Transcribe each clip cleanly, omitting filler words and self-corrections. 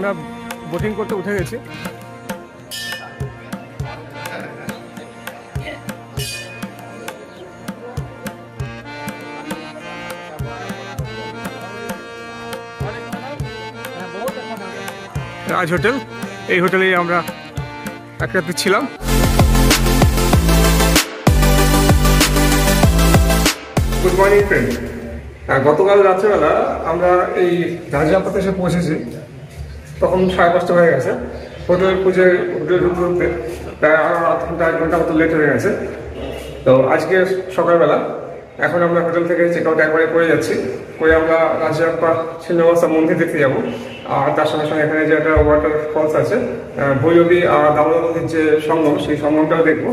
আমরা বোটিং করতে উঠে গেছি। রাজ হোটেল, এই হোটেলেই আমরা এক রাতে ছিলাম। Good morning friend. গতকাল রাত্রেবেলা আমরা এই রাজরাপাতে এসে পৌঁছেছি, তখন 5:30 হয়ে গেছে। হোটেল খুঁজে হোটেল ঢুকতে প্রায় আরো আধ ঘন্টা 1 ঘন্টা মতো লেট হয়ে গেছে। তো আজকে সকালবেলা এখন আমরা হোটেল থেকে চেক আউট একবারে করে যাচ্ছি, করে আমরা রাজরাপ্পা ছিন্নমস্তা মন্দির দেখতে যাবো। আর তার সঙ্গে সঙ্গে এখানে যে একটা ওয়াটার ফলস আছে, ভৈরবী আর দামোদর নদীর যে সঙ্গম, সেই সঙ্গমটাও দেখবো।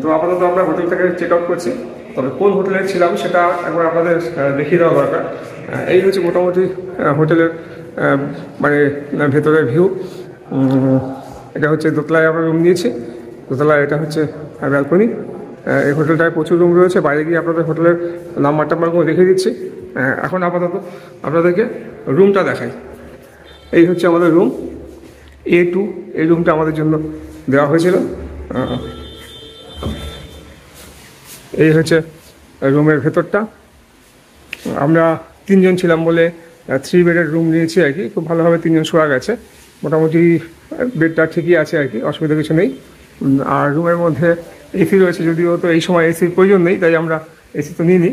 তো আপাতত আমরা হোটেল থেকে চেক আউট করছি, তবে কোন হোটেলে ছিলাম সেটা একবার আপনাদের দেখিয়ে দেওয়া দরকার। এই হচ্ছে মোটামুটি হোটেলের মানে ভেতরের ভিউ। এটা হচ্ছে দোতলায় আমরা রুম নিয়েছি, দোতলায় এটা হচ্ছে ব্যালকনি। এই হোটেলটায় প্রচুর রুম রয়েছে, বাইরে গিয়ে আপনাদের হোটেলের নাম্বার টাম্বারগুলো দেখিয়ে দিচ্ছি। এখন আপাতত আপনাদেরকে রুমটা দেখাই। এই হচ্ছে আমাদের রুম A2। এই রুমটা আমাদের জন্য দেওয়া হয়েছিল। এই হচ্ছে রুমের ভেতরটা। আমরা 3 জন ছিলাম বলে 3 বেডের রুম নিয়েছি আর কি। খুব ভালোভাবে 3 জন শোয়া গেছে, মোটামুটি বেডটা ঠিকই আছে আর কি, অসুবিধা কিছু নেই। আর রুমের মধ্যে এসি রয়েছে, যদিও তো এই সময় এসির প্রয়োজন নেই, তাই আমরা এসি তো নিইনি,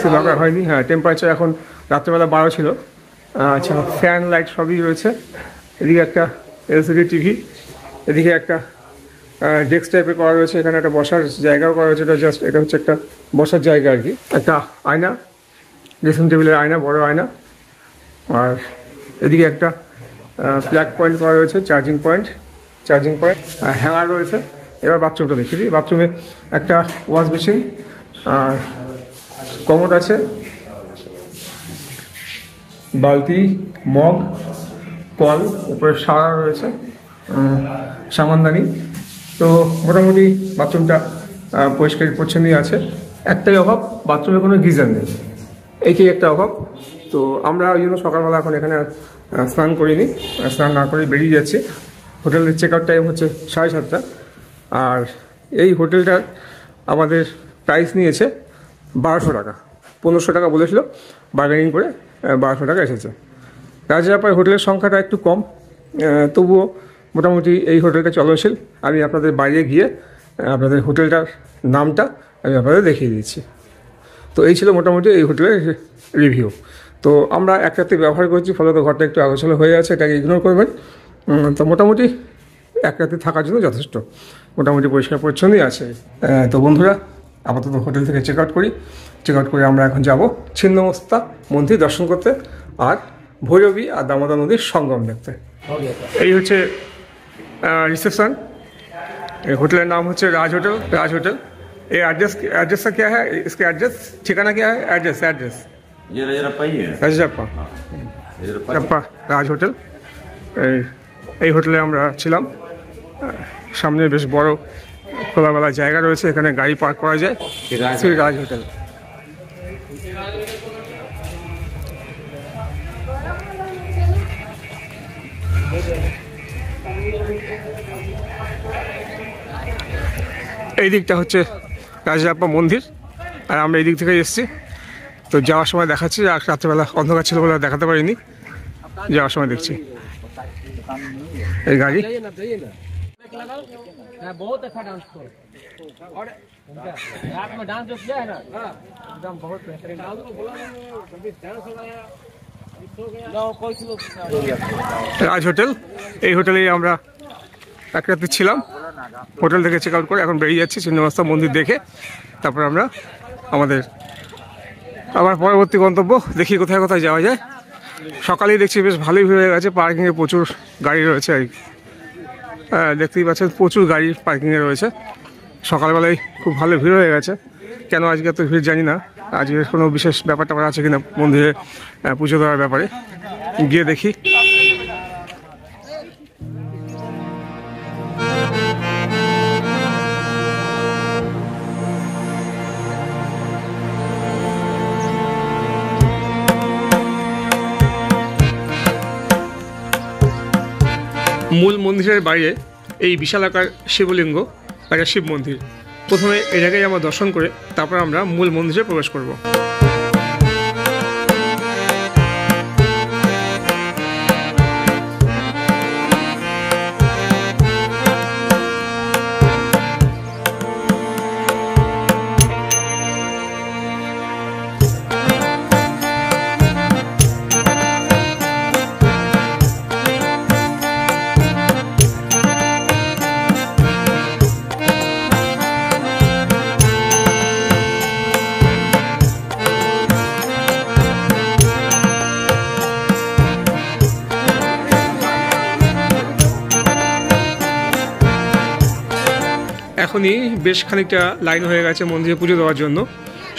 সে দরকার হয়নি। হ্যাঁ, টেম্পারেচার এখন রাত্রেবেলা 12 ছিল। আচ্ছা, ফ্যান লাইট সবই রয়েছে। এদিকে একটা LCD টিভি, এদিকে একটা ডেস্ক টাইপের করা রয়েছে, এখানে একটা বসার জায়গাও করা রয়েছে। এটা হচ্ছে একটা বসার জায়গা আর কি। একটা আয়না, ড্রেসিং টেবিলের আয়না, বড় আয়না। আর এদিকে একটা প্লাগ পয়েন্ট করা রয়েছে, চার্জিং পয়েন্ট, হ্যাঙ্গার রয়েছে। এবার বাথরুমটা দেখিয়ে দিই। বাথরুমে একটা ওয়াশ বেসিন, আর কমোড আছে, বালতি, মগ, কল, উপরে সারা রয়েছে, সামানদানি। তো মোটামুটি বাথরুমটা পরিষ্কার পরিচ্ছন্নই আছে। একটাই অভাব, বাথরুমে কোনো গিজার নেই, এইটাই একটা অভাব। তো আমরা ওই জন্য সকালবেলা এখন এখানে স্নান করিনি, স্নান না করে বেরিয়ে যাচ্ছি। হোটেলের চেক আউট টাইম হচ্ছে 7:30। আর এই হোটেলটার আমাদের প্রাইস নিয়েছে 1200 টাকা। 1500 টাকা বলেছিল, বার্গেনিং করে 1200 টাকা এসেছে। রাজরাপ্পার হোটেলের সংখ্যাটা একটু কম, তবুও মোটামুটি এই হোটেলটা চলনশীল। আমি আপনাদের বাইরে গিয়ে আপনাদের হোটেলটার নামটা আমি আপনাদের দেখিয়ে দিচ্ছি। তো এই ছিল মোটামুটি এই হোটেলের রিভিউ। তো আমরা এক রাতে ব্যবহার করছি, ফলত ঘরটা একটু আগোছালো হয়ে আছে, এটাকে ইগনোর করবেন। তো মোটামুটি এক রাতে থাকার জন্য যথেষ্ট, মোটামুটি পরিষ্কার পরিচ্ছন্নই আছে। তো বন্ধুরা, আপাতত হোটেল থেকে চেক আউট করি। চেক আউট করে আমরা এখন যাব ছিন্নমস্তা মন্দির দর্শন করতে, আর ভৈরবী আর দামোদর নদীর সঙ্গম দেখতে। এই হচ্ছে रिसेप्शन। होटल नाम होचे राज होटल। ये एड्रेस का क्या है, इसका एड्रेस ठिकाना क्या है? एड्रेस ये राजराप्पा ही है। রাজরাপ্পা রাজ হোটেল। এই হোটেলে আমরা ছিলাম। সামনে বেশ বড় খোলামেলা জায়গা রয়েছে, এখানে গাড়ি পার্ক করা যায়। শ্রী রাজ হোটেল। এই দিকটা হচ্ছে রাজরাপ্পা মন্দির, আর আমরা এই দিক থেকে এসেছি। তো যাওয়ার সময় দেখাচ্ছি, আর রাত্রেবেলা অন্ধকার ছিল বলে দেখাতে পারিনি, যাওয়ার সময় দেখছি এই গাড়ি। রাজ হোটেল, এই হোটেলেই আমরা এক রাতে ছিলাম। হোটেল থেকে চেক আউট করে এখন বেরিয়ে যাচ্ছি ছিন্নমস্তা মন্দির দেখে। তারপর আমরা আবার পরবর্তী গন্তব্য দেখি কোথায় কোথায় যাওয়া যায়। সকালেই দেখছি বেশ ভালোই ভিড় হয়ে গেছে, পার্কিংয়ে প্রচুর গাড়ি রয়েছে আর কি। দেখতেই পাচ্ছেন প্রচুর গাড়ি পার্কিংয়ে রয়েছে। সকালবেলায় খুব ভালো ভিড় হয়ে গেছে। কেন আজকে এত ভিড় জানি না, আজকের কোনো বিশেষ ব্যাপার ট্যাপার আছে কিনা মন্দিরে পুজো দেওয়ার ব্যাপারে, গিয়ে দেখি। মূল মন্দিরের বাইরে এই বিশালাকার শিবলিঙ্গ একটা শিব মন্দির। প্রথমে এই জায়গায় আমরা দর্শন করে তারপর আমরা মূল মন্দিরে প্রবেশ করব। এখনই বেশ খানিকটা লাইন হয়ে গেছে মন্দিরে পুজো দেওয়ার জন্য।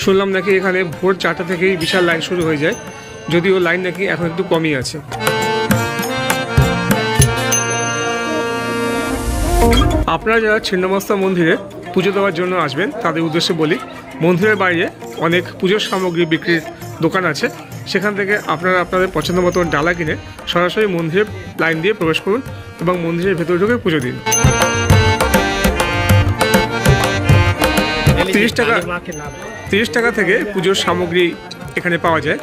শুনলাম নাকি এখানে ভোর 4টা থেকেই বিশাল লাইন শুরু হয়ে যায়, যদিও লাইন নাকি এখন একটু কমই আছে। আপনারা যারা ছিন্নমস্তা মন্দিরে পুজো দেওয়ার জন্য আসবেন তাদের উদ্দেশ্যে বলি, মন্দিরের বাইরে অনেক পুজোর সামগ্রী বিক্রির দোকান আছে। সেখান থেকে আপনারা আপনাদের পছন্দ মতো ডালা কিনে সরাসরি মন্দিরে লাইন দিয়ে প্রবেশ করুন এবং মন্দিরের ভেতরে ঢুকে পুজো দিন। 30 টাকা থেকে পুজোর সামগ্রী এখানে পাওয়া যায়।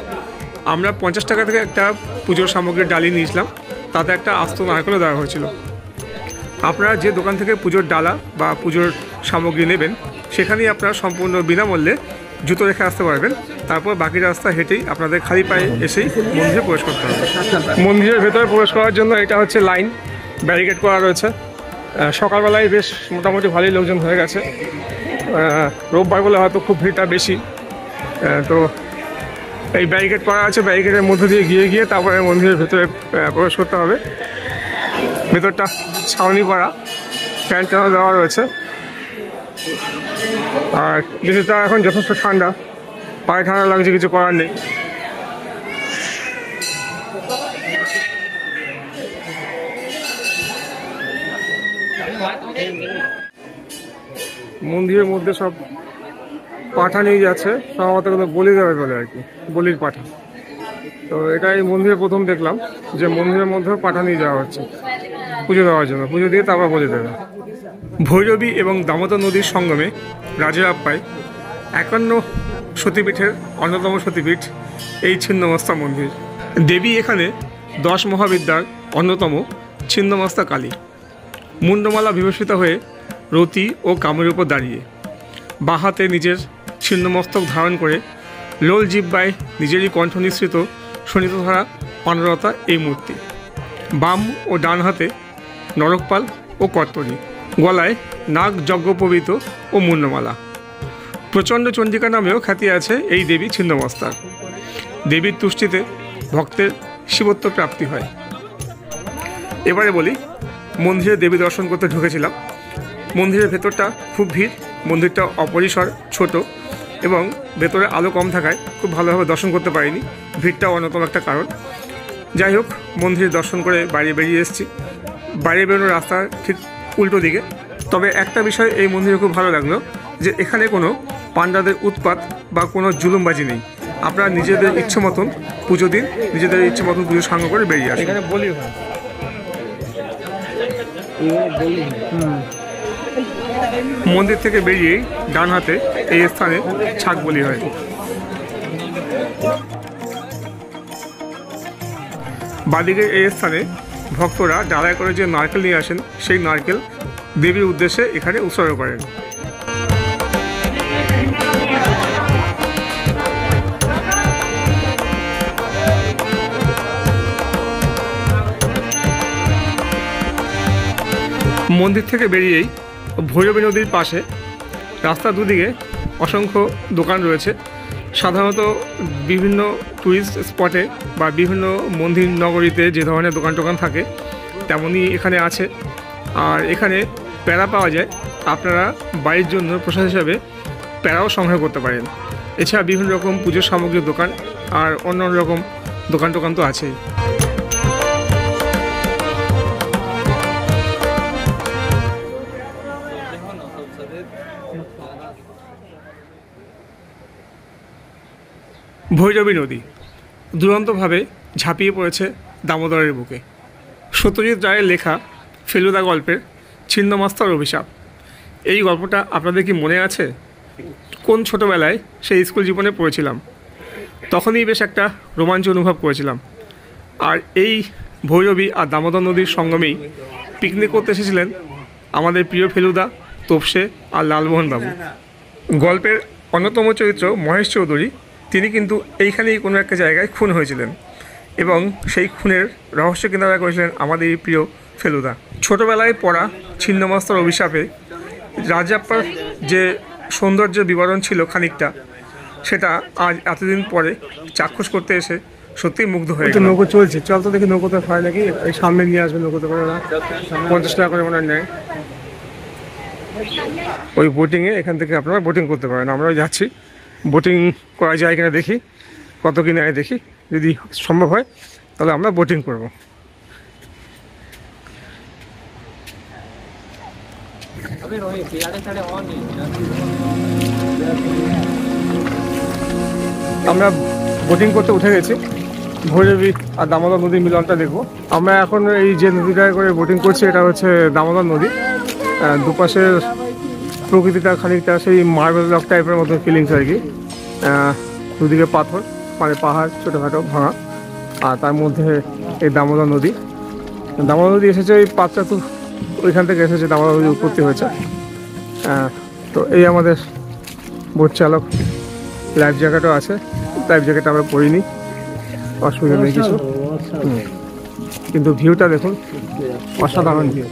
আমরা 50 টাকা থেকে একটা পুজোর সামগ্রীর ডালি নিয়েছিলাম, তাতে একটা আস্ত নারকেলও দেওয়া হয়েছিল। আপনারা যে দোকান থেকে পুজোর ডালা বা পুজোর সামগ্রী নেবেন সেখানেই আপনারা সম্পূর্ণ বিনামূল্যে জুতো রেখে আসতে পারবেন। তারপর বাকি রাস্তা হেঁটেই আপনাদের খালি পায়ে এসেই মন্দিরে প্রবেশ করতে হবে। মন্দিরের ভেতরে প্রবেশ করার জন্য এটা হচ্ছে লাইন, ব্যারিকেড করা রয়েছে। সকালবেলায় বেশ মোটামুটি ভালোই লোকজন হয়ে গেছে। রোববার বলে হয়তো খুব ভিড়টা বেশি। তো এই ব্যারিকেড করা আছে, ব্যারিকেডের মধ্যে দিয়ে গিয়ে তারপরে মন্দিরের ভেতরে প্রবেশ করতে হবে। ভেতরটা ছাউনি করা, ফ্যান চালানো দেওয়া রয়েছে। আর যেটা এখন যথেষ্ট ঠান্ডা, পায়ে ঠান্ডা লাগছে, কিছু করার নেই। মন্দিরের মধ্যে সব পাঠা নিয়ে যাচ্ছে, সম্ভবত বলি দেবে বলে আর কি, বলির পাঠা। তো এটাই মন্দিরে প্রথম দেখলাম যে মন্দিরের মধ্যেও পাঠা নিয়ে যাওয়া হচ্ছে পুজো দেওয়ার জন্য। পুজো দিয়ে তারপর বলি দেবে। ভৈরবী এবং দামোদর নদীর সঙ্গমে রাজরাপ্পায় 51 সতীপীঠের অন্যতম সতীপীঠ এই ছিন্নমস্তা মন্দির। দেবী এখানে 10 মহাবিদ্যার অন্যতম ছিন্নমস্তা কালী। মুন্ডমালা বিভূষিত হয়ে রতি ও কামের উপর দাঁড়িয়ে, বাঁ হাতে নিজের ছিন্নমস্তক ধারণ করে লোল জিহ্বায় নিজেরই কণ্ঠ নিঃসৃত শোণিতধারা পানরতা এই মূর্তি। বাম ও ডান হাতে নরকপাল ও কর্তরী, গলায় নাগ যজ্ঞোপবীত ও মুন্ডমালা। প্রচণ্ড চণ্ডিকা নামেও খ্যাতি আছে এই দেবী ছিন্নমস্তার। দেবীর তুষ্টিতে ভক্তের শিবত্ব প্রাপ্তি হয়। এবারে বলি, মন্দিরে দেবী দর্শন করতে ঢুকেছিলাম। মন্দিরের ভেতরটা খুব ভিড়, মন্দিরটা অপরিসর ছোট এবং ভেতরে আলো কম থাকায় খুব ভালোভাবে দর্শন করতে পারিনি। ভিড়টাও অন্যতম একটা কারণ। যাই হোক, মন্দিরে দর্শন করে বাইরে বেরিয়ে এসেছি। বাইরে বেরোনোর রাস্তা ঠিক উল্টো দিকে। তবে একটা বিষয় এই মন্দিরে খুব ভালো লাগলো যে এখানে কোনো পাণ্ডাদের উৎপাত বা কোনো জুলুমবাজি নেই। আপনারা নিজেদের ইচ্ছে মতন পুজো দিন, নিজেদের ইচ্ছে মতন পুজো সাঙ্গ করে বেরিয়ে আসেন। এখানে বলি হয়, মন্দির থেকে বেরিয়েই ডান হাতে এই স্থানে ছাগ বলি হয়। বাদিকে এই স্থানে ভক্তরা ডালায় করে যে নারকেল নিয়ে আসেন সেই নারকেল দেবীর উদ্দেশ্যে এখানে উৎসর্গ করেন। মন্দির থেকে বেরিয়েই ভৈরবী নদীর পাশে রাস্তার দুদিকে অসংখ্য দোকান রয়েছে। সাধারণত বিভিন্ন টুরিস্ট স্পটে বা বিভিন্ন মন্দির নগরীতে যে ধরনের দোকান টোকান থাকে তেমনই এখানে আছে। আর এখানে প্যারা পাওয়া যায়। আপনারা বাড়ির জন্য প্রসাদ হিসাবে প্যারাও সংগ্রহ করতে পারেন। এছাড়া বিভিন্ন রকম পুজোর সামগ্রীর দোকান আর অন্য রকম দোকান টোকান তো আছেই। ভৈরবী নদী দুরন্তভাবে ঝাঁপিয়ে পড়েছে দামোদরের বুকে। সত্যজিৎ রায়ের লেখা ফেলুদা গল্পের ছিন্নমস্তার অভিশাপ। এই গল্পটা আপনাদের কি মনে আছে? কোন ছোটোবেলায় সেই স্কুল জীবনে পড়েছিলাম, তখনই বেশ একটা রোমাঞ্চ অনুভব করেছিলাম। আর এই ভৈরবী আর দামোদর নদীর সঙ্গমেই পিকনিক করতে এসেছিলেন আমাদের প্রিয় ফেলুদা, তোপসে আর লালমোহন বাবু। গল্পের অন্যতম চরিত্র মহেশ চৌধুরী, তিনি কিন্তু এইখানেই কোনো একটা জায়গায় খুন হয়েছিলেন এবং সেই খুনের রহস্য কিনারা করেছিলেন আমাদের এই প্রিয় ফেলুদা। ছোটোবেলায় পড়া ছিন্নমস্তার অভিশাপে রাজাপ্পার যে সৌন্দর্যের বিবরণ ছিল খানিকটা, সেটা আজ এতদিন পরে চাক্ষুষ করতে এসে সত্যিই মুগ্ধ হয়ে গেল। নৌকো চলছে, চল তো দেখি নৌকোতে হয় নাকি। এই সামনে নিয়ে আসবে নৌকোতে করে না, 50 টাকা করে মনে হয় নেয় ওই বোটিংয়ে। এখান থেকে আপনারা বোটিং করতে পারেন, আমরাও যাচ্ছি। বোটিং করা যায় কিনা দেখি, কত কি নেয় দেখি, যদি সম্ভব হয় তাহলে আমরা বোটিং করব। আমরা বোটিং করতে উঠে গেছি, ভৈরবী আর দামোদর নদীর মিলনটা দেখবো। আমরা এখন এই যে নদীটায় করে বোটিং করছি, এটা হচ্ছে দামোদর নদী। দুপাশের প্রকৃতিটা খানিকটা সেই মার্বেল রক টাইপের মতো ফিলিংস আর কি। দুদিকে পাথর, মানে পাহাড় ছোটোখাটো ভাঙা, আর তার মধ্যে এই দামোদর নদী। দামোদর নদী এসেছে ওই পাঁচটা, ওইখান থেকে এসেছে দামোদর নদী উৎপত্তি হয়েছে। তো এই আমাদের বোট চালক, লাইফ জ্যাকেটও আছে। লাইফ জ্যাকেট আমরা পরিনি, অসুবিধা নেই কিছু। কিন্তু ভিউটা দেখুন, অসাধারণ ভিউ।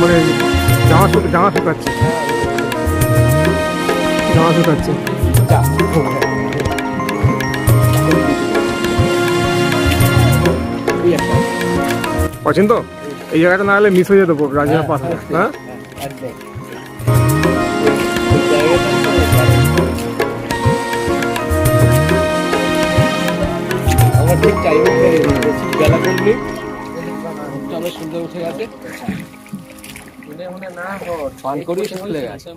মানে জামা শুকাচ্ছে, পছন্দ। এই জায়গাটা না হলে মিস হয়ে যেত রাজা পাথর। হ্যাঁ, আমরা ঠিক টাইমে বেলা করলি আমরা সুন্দর উঠে গেছে, পান করি চলে গেছে।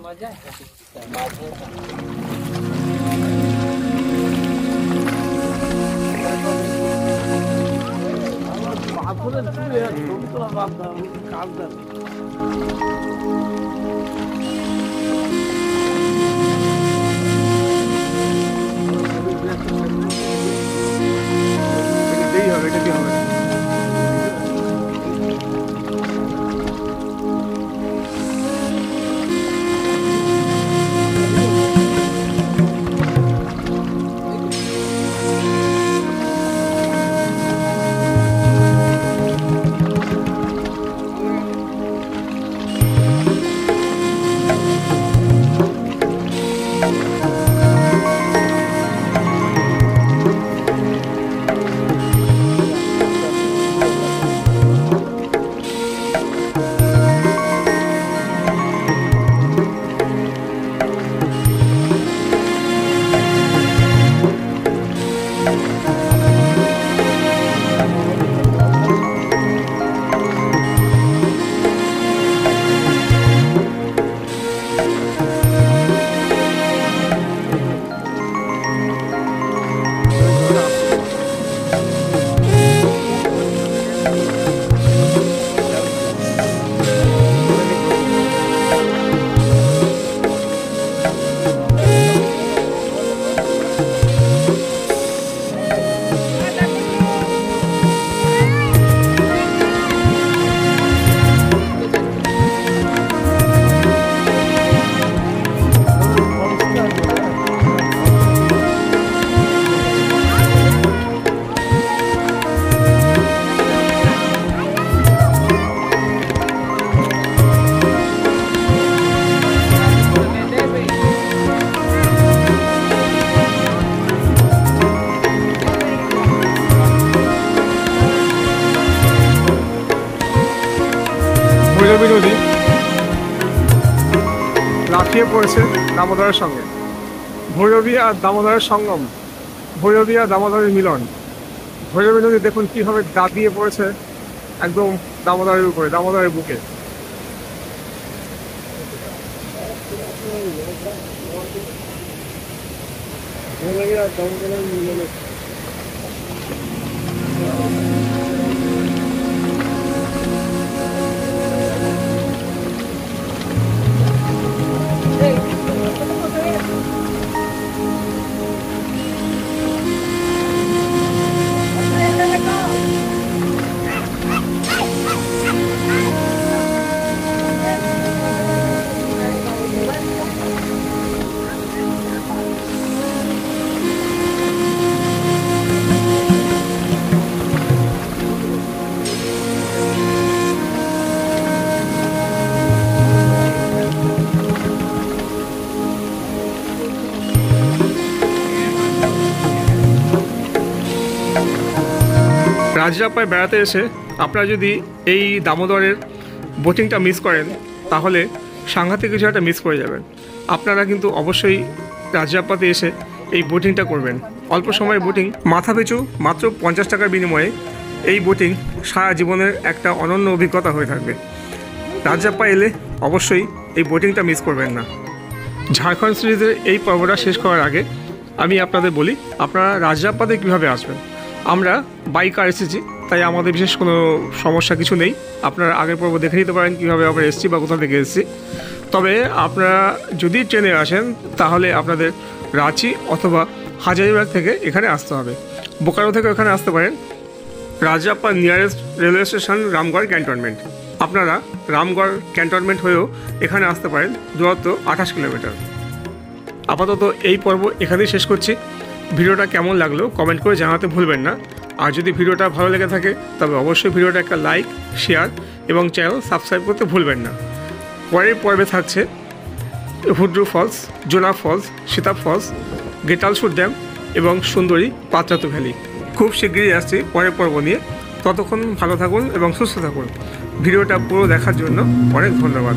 ভৈরবী নদী লাফিয়ে পড়েছে দামোদরের সঙ্গে। ভৈরবী আর দামোদরের সঙ্গম, ভৈরবী আর দামোদরের মিলন। ভৈরবী নদী দেখুন কীভাবে দাবিয়ে পড়েছে একদম দামোদরের উপরে, দামোদরের বুকে। রাজরাপায় বেড়াতে এসে আপনারা যদি এই দামোদরের বোটিংটা মিস করেন তাহলে সাংঘাতিক কিছু একটা মিস করে যাবেন। আপনারা কিন্তু অবশ্যই রাজরাপাতে এসে এই বোটিংটা করবেন। অল্প সময়ের বোটিং, মাথা পিছু মাত্র 50 টাকার বিনিময়ে এই বোটিং সারা জীবনের একটা অনন্য অভিজ্ঞতা হয়ে থাকবে। রাজরাপা এলে অবশ্যই এই বোটিংটা মিস করবেন না। ঝাড়খণ্ড সিরিজের এই পর্বটা শেষ করার আগে আমি আপনাদের বলি আপনারা রাজরাপাতে কীভাবে আসবেন। আমরা বাইকার এসেছি, তাই আমাদের বিশেষ কোনো সমস্যা কিছু নেই। আপনারা আগের পর্ব দেখে নিতে পারেন কীভাবে আমরা এসেছি বা কোথা থেকে এসেছি। তবে আপনারা যদি ট্রেনে আসেন তাহলে আপনাদের রাঁচি অথবা হাজারিবাগ থেকে এখানে আসতে হবে। বোকারো থেকে এখানে আসতে পারেন। Rajrappa nearest railway station Ramgarh cantonment. আপনারা রামগড় ক্যান্টনমেন্ট হয়েও এখানে আসতে পারেন। দূরত্ব 28 কিলোমিটার। আপাতত এই পর্ব এখানেই শেষ করছি। ভিডিওটা কেমন লাগলো কমেন্ট করে জানাতে ভুলবেন না। আর যদি ভিডিওটা ভালো লেগে থাকে তবে অবশ্যই ভিডিওটা একটা লাইক, শেয়ার এবং চ্যানেল সাবস্ক্রাইব করতে ভুলবেন না। পরের পর্বে থাকছে হুড্রু ফলস, জোনা ফলস, সীতাব ফলস, গেটালসুর ড্যাম এবং সুন্দরী পাত্রাতু ভ্যালি। খুব শীঘ্রই আসছি পরের পর্ব নিয়ে। ততক্ষণ ভালো থাকুন এবং সুস্থ থাকুন। ভিডিওটা পুরো দেখার জন্য অনেক ধন্যবাদ।